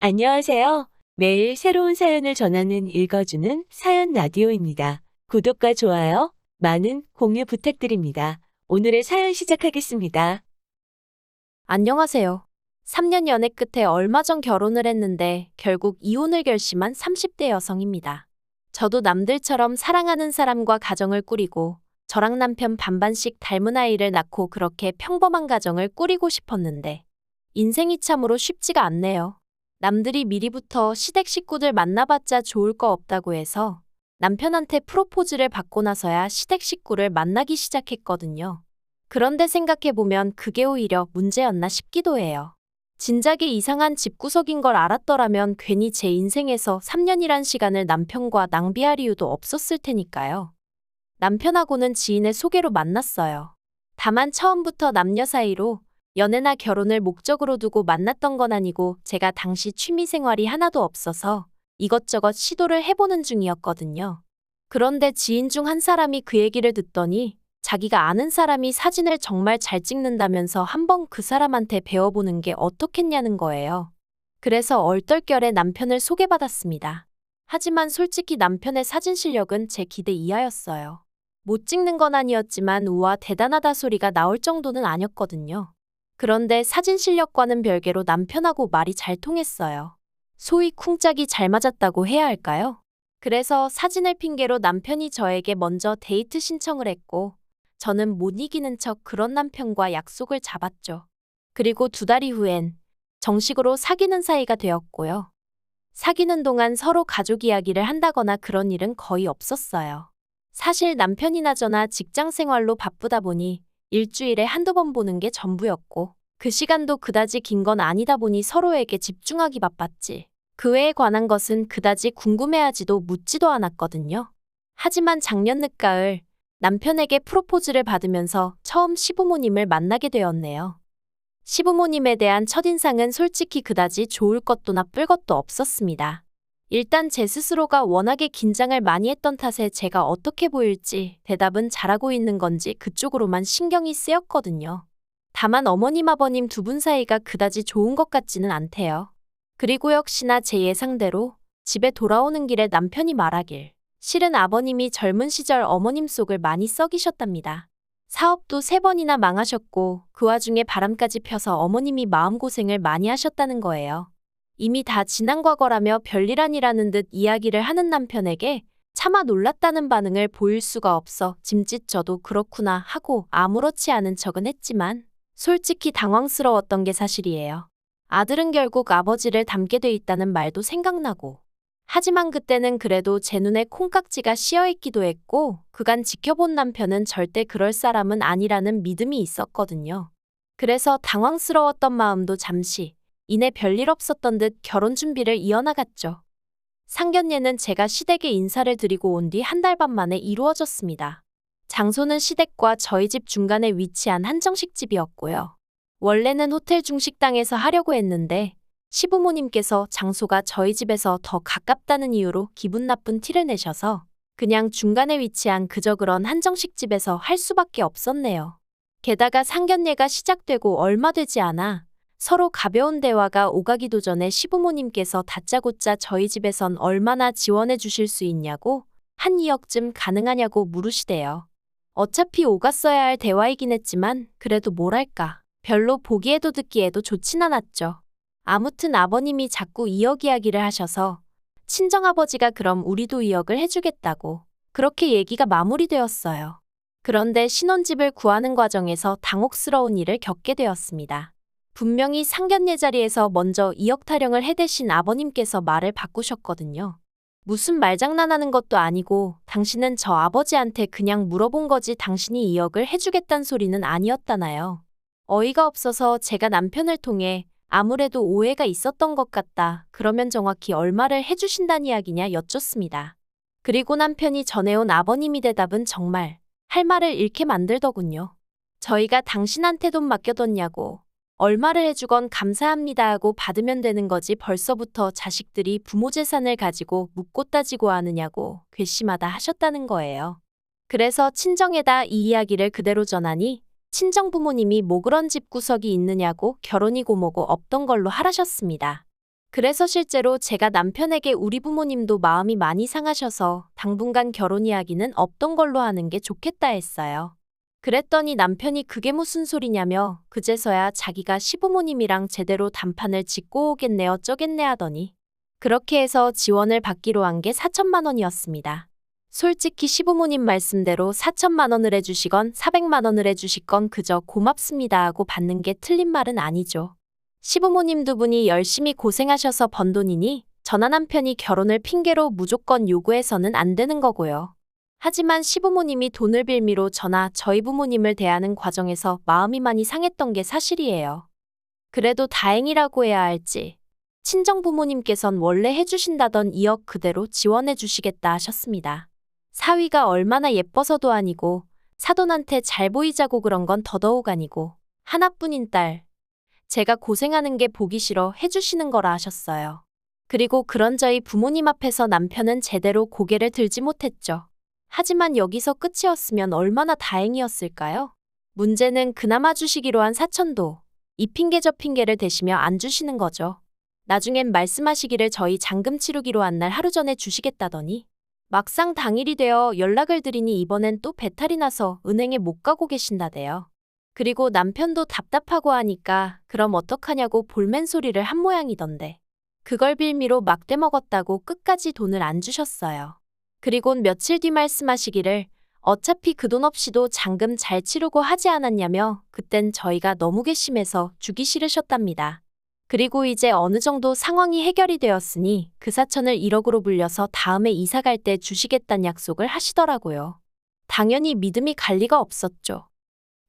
안녕하세요. 매일 새로운 사연을 전하는 읽어주는 사연 라디오입니다. 구독과 좋아요, 많은 공유 부탁드립니다. 오늘의 사연 시작하겠습니다. 안녕하세요. 3년 연애 끝에 얼마 전 결혼을 했는데 결국 이혼을 결심한 30대 여성입니다. 저도 남들처럼 사랑하는 사람과 가정을 꾸리고 저랑 남편 반반씩 닮은 아이를 낳고 그렇게 평범한 가정을 꾸리고 싶었는데 인생이 참으로 쉽지가 않네요. 남들이 미리부터 시댁 식구들 만나봤자 좋을 거 없다고 해서 남편한테 프로포즈를 받고 나서야 시댁 식구를 만나기 시작했거든요. 그런데 생각해보면 그게 오히려 문제였나 싶기도 해요. 진작에 이상한 집구석인 걸 알았더라면 괜히 제 인생에서 3년이란 시간을 남편과 낭비할 이유도 없었을 테니까요. 남편하고는 지인의 소개로 만났어요. 다만 처음부터 남녀 사이로 연애나 결혼을 목적으로 두고 만났던 건 아니고 제가 당시 취미 생활이 하나도 없어서 이것저것 시도를 해보는 중이었거든요. 그런데 지인 중 한 사람이 그 얘기를 듣더니 자기가 아는 사람이 사진을 정말 잘 찍는다면서 한번 그 사람한테 배워보는 게 어떻겠냐는 거예요. 그래서 얼떨결에 남편을 소개받았습니다. 하지만 솔직히 남편의 사진 실력은 제 기대 이하였어요. 못 찍는 건 아니었지만 우와 대단하다 소리가 나올 정도는 아니었거든요. 그런데 사진 실력과는 별개로 남편하고 말이 잘 통했어요. 소위 쿵짝이 잘 맞았다고 해야 할까요? 그래서 사진을 핑계로 남편이 저에게 먼저 데이트 신청을 했고 저는 못 이기는 척 그런 남편과 약속을 잡았죠. 그리고 2달 이후엔 정식으로 사귀는 사이가 되었고요. 사귀는 동안 서로 가족 이야기를 한다거나 그런 일은 거의 없었어요. 사실 남편이나 저나 직장 생활로 바쁘다 보니 일주일에 한두 번 보는 게 전부였고 그 시간도 그다지 긴 건 아니다 보니 서로에게 집중하기 바빴지. 그 외에 관한 것은 그다지 궁금해하지도 묻지도 않았거든요. 하지만 작년 늦가을 남편에게 프로포즈를 받으면서 처음 시부모님을 만나게 되었네요. 시부모님에 대한 첫인상은 솔직히 그다지 좋을 것도 나쁠 것도 없었습니다. 일단 제 스스로가 워낙에 긴장을 많이 했던 탓에 제가 어떻게 보일지 대답은 잘하고 있는 건지 그쪽으로만 신경이 쓰였거든요. 다만 어머님 아버님 2분 사이가 그다지 좋은 것 같지는 않대요. 그리고 역시나 제 예상대로 집에 돌아오는 길에 남편이 말하길 실은 아버님이 젊은 시절 어머님 속을 많이 썩이셨답니다. 사업도 3번이나 망하셨고 그 와중에 바람까지 펴서 어머님이 마음고생을 많이 하셨다는 거예요. 이미 다 지난 과거라며 별일 아니라는 듯 이야기를 하는 남편에게 차마 놀랐다는 반응을 보일 수가 없어 짐짓 저도 그렇구나 하고 아무렇지 않은 척은 했지만 솔직히 당황스러웠던 게 사실이에요. 아들은 결국 아버지를 닮게 돼 있다는 말도 생각나고 하지만 그때는 그래도 제 눈에 콩깍지가 씌어있기도 했고 그간 지켜본 남편은 절대 그럴 사람은 아니라는 믿음이 있었거든요. 그래서 당황스러웠던 마음도 잠시 이내 별일 없었던 듯 결혼 준비를 이어나갔죠. 상견례는 제가 시댁에 인사를 드리고 온 뒤 1달 반 만에 이루어졌습니다. 장소는 시댁과 저희 집 중간에 위치한 한정식 집이었고요. 원래는 호텔 중식당에서 하려고 했는데 시부모님께서 장소가 저희 집에서 더 가깝다는 이유로 기분 나쁜 티를 내셔서 그냥 중간에 위치한 그저 그런 한정식 집에서 할 수밖에 없었네요. 게다가 상견례가 시작되고 얼마 되지 않아 서로 가벼운 대화가 오가기도 전에 시부모님께서 다짜고짜 저희 집에선 얼마나 지원해 주실 수 있냐고 한 2억쯤 가능하냐고 물으시대요. 어차피 오갔어야 할 대화이긴 했지만 그래도 뭐랄까 별로 보기에도 듣기에도 좋진 않았죠. 아무튼 아버님이 자꾸 2억 이야기를 하셔서 친정아버지가 그럼 우리도 2억을 해주겠다고 그렇게 얘기가 마무리되었어요. 그런데 신혼집을 구하는 과정에서 당혹스러운 일을 겪게 되었습니다. 분명히 상견례 자리에서 먼저 2억 타령을 해대신 아버님께서 말을 바꾸셨거든요. 무슨 말장난하는 것도 아니고 당신은 저 아버지한테 그냥 물어본 거지 당신이 2억을 해주겠단 소리는 아니었다나요. 어이가 없어서 제가 남편을 통해 아무래도 오해가 있었던 것 같다. 그러면 정확히 얼마를 해주신다는 이야기냐 여쭙습니다. 그리고 남편이 전해온 아버님이 대답은 정말 할 말을 잃게 만들더군요. 저희가 당신한테 돈 맡겨뒀냐고. 얼마를 해주건 감사합니다 하고 받으면 되는 거지 벌써부터 자식들이 부모 재산을 가지고 묻고 따지고 하느냐고 괘씸하다 하셨다는 거예요. 그래서 친정에다 이 이야기를 그대로 전하니 친정 부모님이 뭐 그런 집구석이 있느냐고 결혼이고 뭐고 없던 걸로 하라셨습니다. 그래서 실제로 제가 남편에게 우리 부모님도 마음이 많이 상하셔서 당분간 결혼 이야기는 없던 걸로 하는 게 좋겠다 했어요. 그랬더니 남편이 그게 무슨 소리냐며 그제서야 자기가 시부모님이랑 제대로 단판을 짓고 오겠네 어쩌겠네 하더니 그렇게 해서 지원을 받기로 한 게 4천만 원이었습니다. 솔직히 시부모님 말씀대로 4천만 원을 해주시건 400만 원을 해주시건 그저 고맙습니다 하고 받는 게 틀린 말은 아니죠. 시부모님 두 분이 열심히 고생하셔서 번 돈이니 저나 남편이 결혼을 핑계로 무조건 요구해서는 안 되는 거고요. 하지만 시부모님이 돈을 빌미로 저나 저희 부모님을 대하는 과정에서 마음이 많이 상했던 게 사실이에요. 그래도 다행이라고 해야 할지 친정 부모님께선 원래 해주신다던 2억 그대로 지원해 주시겠다 하셨습니다. 사위가 얼마나 예뻐서도 아니고 사돈한테 잘 보이자고 그런 건 더더욱 아니고 하나뿐인 딸. 제가 고생하는 게 보기 싫어 해주시는 거라 하셨어요. 그리고 그런 저희 부모님 앞에서 남편은 제대로 고개를 들지 못했죠. 하지만 여기서 끝이었으면 얼마나 다행이었을까요? 문제는 그나마 주시기로 한 4천도 이 핑계 저 핑계를 대시며 안 주시는 거죠. 나중엔 말씀하시기를 저희 잔금 치르기로 한 날 하루 전에 주시겠다더니 막상 당일이 되어 연락을 드리니 이번엔 또 배탈이 나서 은행에 못 가고 계신다대요. 그리고 남편도 답답하고 하니까 그럼 어떡하냐고 볼멘 소리를 한 모양이던데. 그걸 빌미로 막대 먹었다고 끝까지 돈을 안 주셨어요. 그리곤 며칠 뒤 말씀하시기를 어차피 그 돈 없이도 잔금 잘 치르고 하지 않았냐며 그땐 저희가 너무 괘씸해서 주기 싫으셨답니다. 그리고 이제 어느 정도 상황이 해결이 되었으니 그 4천을 1억으로 불려서 다음에 이사 갈 때 주시겠다는 약속을 하시더라고요. 당연히 믿음이 갈 리가 없었죠.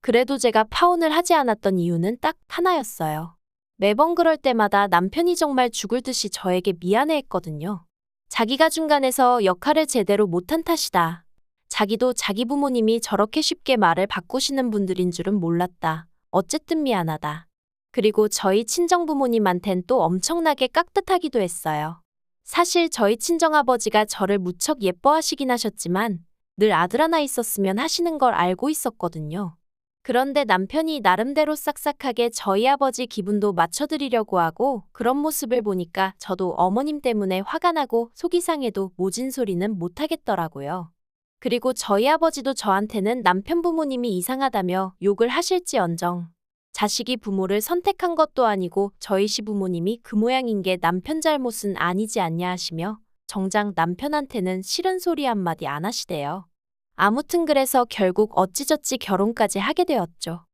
그래도 제가 파혼을 하지 않았던 이유는 딱 하나였어요. 매번 그럴 때마다 남편이 정말 죽을 듯이 저에게 미안해했거든요. 자기가 중간에서 역할을 제대로 못한 탓이다. 자기도 자기 부모님이 저렇게 쉽게 말을 바꾸시는 분들인 줄은 몰랐다. 어쨌든 미안하다. 그리고 저희 친정부모님한텐 또 엄청나게 깍듯하기도 했어요. 사실 저희 친정아버지가 저를 무척 예뻐하시긴 하셨지만 늘 아들 하나 있었으면 하시는 걸 알고 있었거든요. 그런데 남편이 나름대로 싹싹하게 저희 아버지 기분도 맞춰드리려고 하고 그런 모습을 보니까 저도 어머님 때문에 화가 나고 속이 상해도 모진 소리는 못하겠더라고요. 그리고 저희 아버지도 저한테는 남편 부모님이 이상하다며 욕을 하실지언정 자식이 부모를 선택한 것도 아니고 저희 시부모님이 그 모양인 게 남편 잘못은 아니지 않냐 하시며 정작 남편한테는 싫은 소리 한마디 안 하시대요. 아무튼 그래서 결국 어찌저찌 결혼까지 하게 되었죠.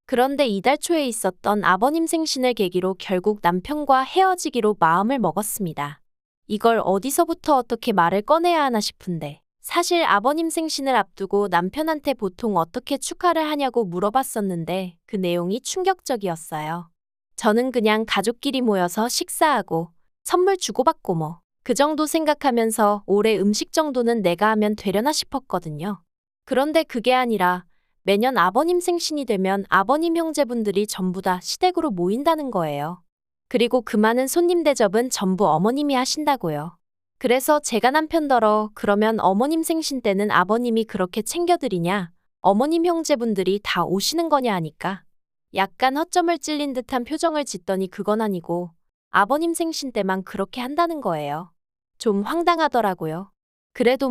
그런데 이달 초에 있었던 아버님 생신을 계기로 결국 남편과 헤어지기로 마음을 먹었습니다. 이걸 어디서부터 어떻게 말을 꺼내야 하나 싶은데 사실 아버님 생신을 앞두고 남편한테 보통 어떻게 축하를 하냐고 물어봤었는데 그 내용이 충격적이었어요. 저는 그냥 가족끼리 모여서 식사하고 선물 주고받고 그 정도 생각하면서 올해 음식 정도는 내가 하면 되려나 싶었거든요. 그런데 그게 아니라 매년 아버님 생신이 되면 아버님 형제분들이 전부 다 시댁으로 모인다는 거예요. 그리고 그 많은 손님 대접은 전부 어머님이 하신다고요. 그래서 제가 남편더러 그러면 어머님 생신 때는 아버님이 그렇게 챙겨드리냐? 어머님 형제분들이 다 오시는 거냐 하니까 약간 허점을 찔린 듯한 표정을 짓더니 그건 아니고 아버님 생신 때만 그렇게 한다는 거예요. 좀 황당하더라고요. 그래도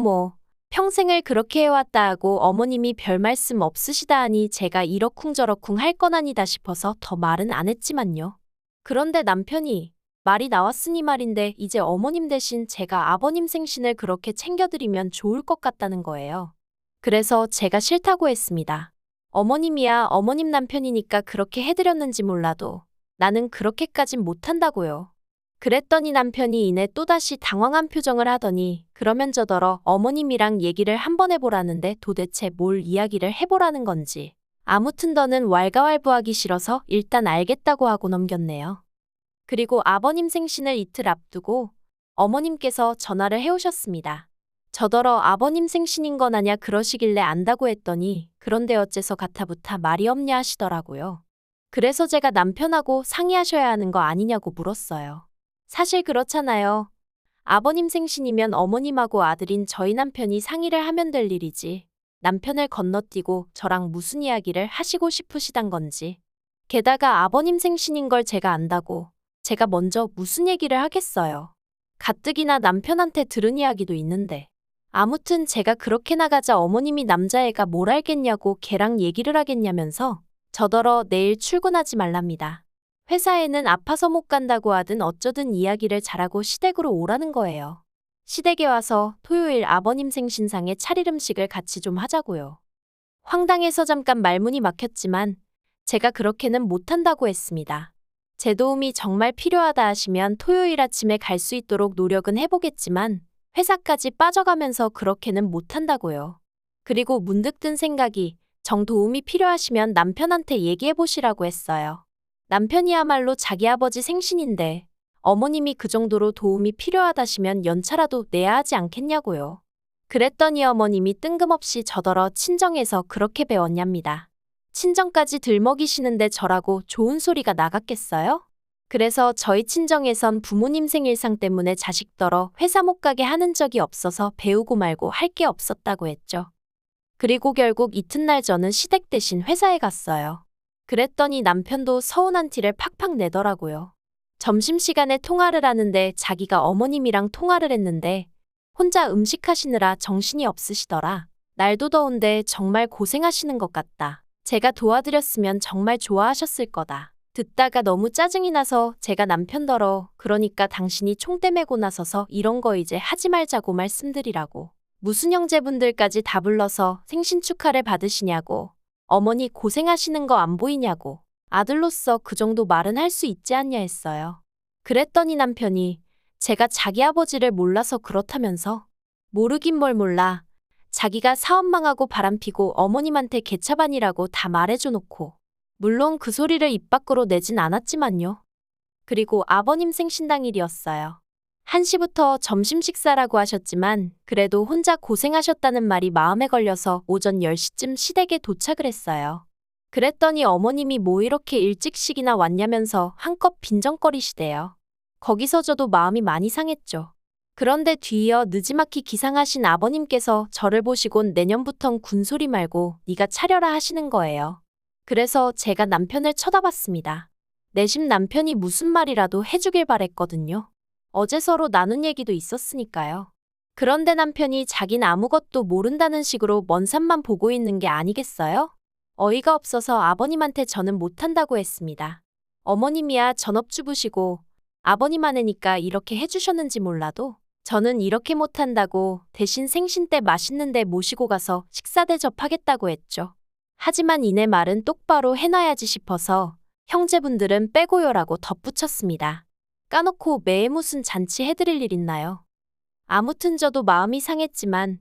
평생을 그렇게 해왔다 하고 어머님이 별 말씀 없으시다 하니 제가 이러쿵저러쿵 할 건 아니다 싶어서 더 말은 안 했지만요. 그런데 남편이 말이 나왔으니 말인데 이제 어머님 대신 제가 아버님 생신을 그렇게 챙겨드리면 좋을 것 같다는 거예요. 그래서 제가 싫다고 했습니다. 어머님이야 어머님 남편이니까 그렇게 해드렸는지 몰라도 나는 그렇게까진 못한다고요. 그랬더니 남편이 이내 또다시 당황한 표정을 하더니 그러면 저더러 어머님이랑 얘기를 한번 해보라는데 도대체 뭘 이야기를 해보라는 건지 아무튼 더는 왈가왈부하기 싫어서 일단 알겠다고 하고 넘겼네요. 그리고 아버님 생신을 이틀 앞두고 어머님께서 전화를 해오셨습니다. 저더러 아버님 생신인 건 아냐 그러시길래 안다고 했더니 그런데 어째서 가타부타 말이 없냐 하시더라고요. 그래서 제가 남편하고 상의하셔야 하는 거 아니냐고 물었어요. 사실 그렇잖아요. 아버님 생신이면 어머님하고 아들인 저희 남편이 상의를 하면 될 일이지. 남편을 건너뛰고 저랑 무슨 이야기를 하시고 싶으시단 건지. 게다가 아버님 생신인 걸 제가 안다고 제가 먼저 무슨 얘기를 하겠어요. 가뜩이나 남편한테 들은 이야기도 있는데. 아무튼 제가 그렇게 나가자 어머님이 남자애가 뭘 알겠냐고 걔랑 얘기를 하겠냐면서 저더러 내일 출근하지 말랍니다. 회사에는 아파서 못 간다고 하든 어쩌든 이야기를 잘하고 시댁으로 오라는 거예요. 시댁에 와서 토요일 아버님 생신상에 차릴 음식을 같이 좀 하자고요. 황당해서 잠깐 말문이 막혔지만 제가 그렇게는 못한다고 했습니다. 제 도움이 정말 필요하다 하시면 토요일 아침에 갈 수 있도록 노력은 해보겠지만 회사까지 빠져가면서 그렇게는 못한다고요. 그리고 문득 든 생각이 정 도움이 필요하시면 남편한테 얘기해보시라고 했어요. 남편이야말로 자기 아버지 생신인데 어머님이 그 정도로 도움이 필요하다시면 연차라도 내야 하지 않겠냐고요. 그랬더니 어머님이 뜬금없이 저더러 친정에서 그렇게 배웠냐입니다. 친정까지 들먹이시는데 저라고 좋은 소리가 나갔겠어요? 그래서 저희 친정에선 부모님 생일상 때문에 자식더러 회사 못 가게 하는 적이 없어서 배우고 말고 할 게 없었다고 했죠. 그리고 결국 이튿날 저는 시댁 대신 회사에 갔어요. 그랬더니 남편도 서운한 티를 팍팍 내더라고요. 점심시간에 통화를 하는데 자기가 어머님이랑 통화를 했는데 혼자 음식하시느라 정신이 없으시더라. 날도 더운데 정말 고생하시는 것 같다. 제가 도와드렸으면 정말 좋아하셨을 거다. 듣다가 너무 짜증이 나서 제가 남편더러 그러니까 당신이 총대 메고 나서서 이런 거 이제 하지 말자고 말씀드리라고. 무슨 형제분들까지 다 불러서 생신 축하를 받으시냐고. 어머니 고생하시는 거 안 보이냐고. 아들로서 그 정도 말은 할 수 있지 않냐 했어요. 그랬더니 남편이 제가 자기 아버지를 몰라서 그렇다면서. 모르긴 뭘 몰라. 자기가 사업 망하고 바람피고 어머님한테 개차반이라고 다 말해줘 놓고. 물론 그 소리를 입 밖으로 내진 않았지만요. 그리고 아버님 생신당일이었어요. 1시부터 점심 식사라고 하셨지만 그래도 혼자 고생하셨다는 말이 마음에 걸려서 오전 10시쯤 시댁에 도착을 했어요. 그랬더니 어머님이 뭐 이렇게 일찍씩이나 왔냐면서 한껏 빈정거리시대요. 거기서 저도 마음이 많이 상했죠. 그런데 뒤이어 느지막이 기상하신 아버님께서 저를 보시곤 내년부턴 군소리 말고 네가 차려라 하시는 거예요. 그래서 제가 남편을 쳐다봤습니다. 내심 남편이 무슨 말이라도 해주길 바랬거든요. 어제 서로 나눈 얘기도 있었으니까요. 그런데 남편이 자긴 아무것도 모른다는 식으로 먼 산만 보고 있는 게 아니겠어요? 어이가 없어서 아버님한테 저는 못한다고 했습니다. 어머님이야 전업주부시고 아버님 아내니까 이렇게 해주셨는지 몰라도 저는 이렇게 못한다고 대신 생신 때 맛있는 데 모시고 가서 식사 대접하겠다고 했죠. 하지만 이내 말은 똑바로 해놔야지 싶어서 형제분들은 빼고요라고 덧붙였습니다. 까놓고 매해 무슨 잔치 해드릴 일 있나요? 아무튼 저도 마음이 상했지만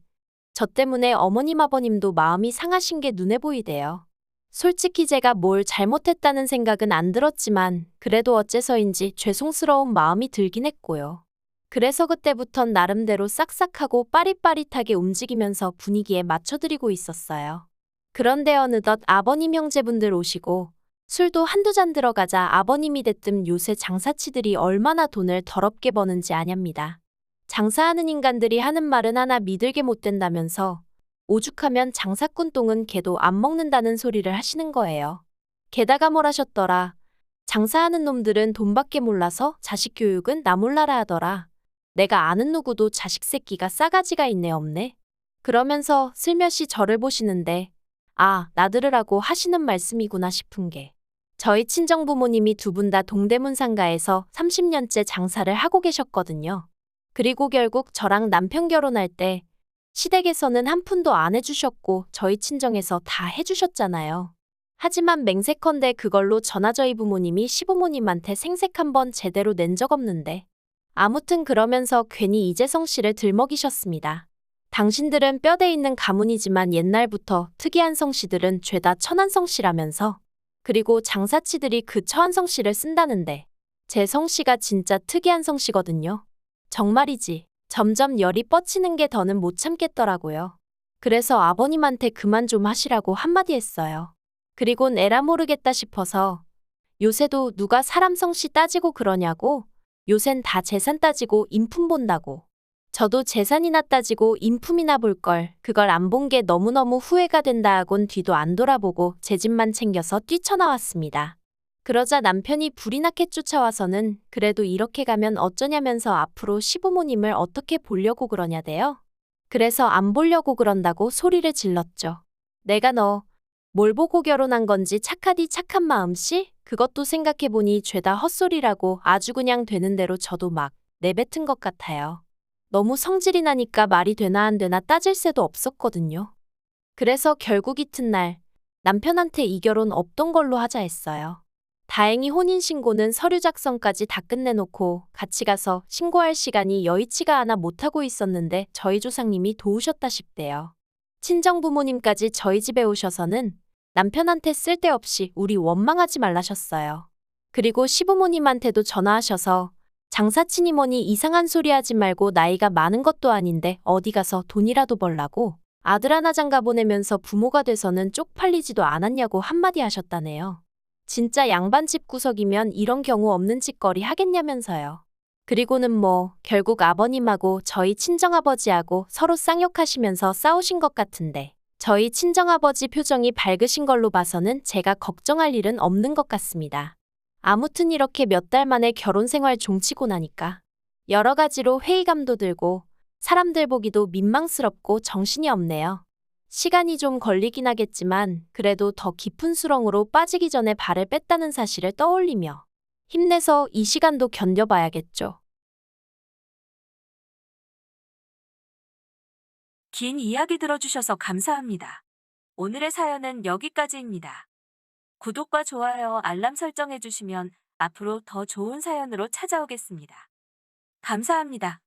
저 때문에 어머님 아버님도 마음이 상하신 게 눈에 보이대요. 솔직히 제가 뭘 잘못했다는 생각은 안 들었지만 그래도 어째서인지 죄송스러운 마음이 들긴 했고요. 그래서 그때부턴 나름대로 싹싹하고 빠릿빠릿하게 움직이면서 분위기에 맞춰드리고 있었어요. 그런데 어느덧 아버님 형제분들 오시고 술도 한두 잔 들어가자 아버님이 대뜸 요새 장사치들이 얼마나 돈을 더럽게 버는지 아냐입니다. 장사하는 인간들이 하는 말은 하나 믿을게 못 된다면서 오죽하면 장사꾼 똥은 개도 안 먹는다는 소리를 하시는 거예요. 게다가 뭘 하셨더라. 장사하는 놈들은 돈밖에 몰라서 자식 교육은 나 몰라라 하더라. 내가 아는 누구도 자식 새끼가 싸가지가 있네 없네. 그러면서 슬며시 저를 보시는데 아, 나들으라고 하시는 말씀이구나 싶은 게 저희 친정부모님이 두 분 다 동대문 상가에서 30년째 장사를 하고 계셨거든요. 그리고 결국 저랑 남편 결혼할 때 시댁에서는 한 푼도 안 해주셨고 저희 친정에서 다 해주셨잖아요. 하지만 맹세컨대 그걸로 저나 저희 부모님이 시부모님한테 생색 한번 제대로 낸 적 없는데 아무튼 그러면서 괜히 이재성 씨를 들먹이셨습니다. 당신들은 뼈대 있는 가문이지만 옛날부터 특이한 성씨들은 죄다 천한성씨라면서 그리고 장사치들이 그 처한성씨를 쓴다는데 제 성씨가 진짜 특이한 성씨거든요. 정말이지. 점점 열이 뻗치는 게 더는 못 참겠더라고요. 그래서 아버님한테 그만 좀 하시라고 한마디 했어요. 그리곤 에라 모르겠다 싶어서 요새도 누가 사람 성씨 따지고 그러냐고 요샌 다 재산 따지고 인품 본다고. 저도 재산이나 따지고 인품이나 볼 걸 그걸 안 본 게 너무너무 후회가 된다 하곤 뒤도 안 돌아보고 제 집만 챙겨서 뛰쳐나왔습니다. 그러자 남편이 불이 나게 쫓아와서는 그래도 이렇게 가면 어쩌냐면서 앞으로 시부모님을 어떻게 보려고 그러냐대요. 그래서 안 보려고 그런다고 소리를 질렀죠. 내가 너 뭘 보고 결혼한 건지 착하디 착한 마음씨? 그것도 생각해보니 죄다 헛소리라고 아주 그냥 되는 대로 저도 막 내뱉은 것 같아요. 너무 성질이 나니까 말이 되나 안 되나 따질 새도 없었거든요. 그래서 결국 이튿날 남편한테 이 결혼 없던 걸로 하자 했어요. 다행히 혼인신고는 서류 작성까지 다 끝내놓고 같이 가서 신고할 시간이 여의치가 않아 못하고 있었는데 저희 조상님이 도우셨다 싶대요. 친정부모님까지 저희 집에 오셔서는 남편한테 쓸데없이 우리 원망하지 말라셨어요. 그리고 시부모님한테도 전화하셔서 장사치니 뭐니 이상한 소리 하지 말고 나이가 많은 것도 아닌데 어디 가서 돈이라도 벌라고 아들 하나 장가 보내면서 부모가 돼서는 쪽팔리지도 않았냐고 한마디 하셨다네요. 진짜 양반 집구석이면 이런 경우 없는 짓거리 하겠냐면서요. 그리고는 뭐 결국 아버님하고 저희 친정아버지하고 서로 쌍욕하시면서 싸우신 것 같은데 저희 친정아버지 표정이 밝으신 걸로 봐서는 제가 걱정할 일은 없는 것 같습니다. 아무튼 이렇게 몇 달 만에 결혼 생활 종치고 나니까 여러 가지로 회의감도 들고 사람들 보기도 민망스럽고 정신이 없네요. 시간이 좀 걸리긴 하겠지만 그래도 더 깊은 수렁으로 빠지기 전에 발을 뺐다는 사실을 떠올리며 힘내서 이 시간도 견뎌봐야겠죠. 긴 이야기 들어주셔서 감사합니다. 오늘의 사연은 여기까지입니다. 구독과 좋아요, 알람 설정해주시면 앞으로 더 좋은 사연으로 찾아오겠습니다. 감사합니다.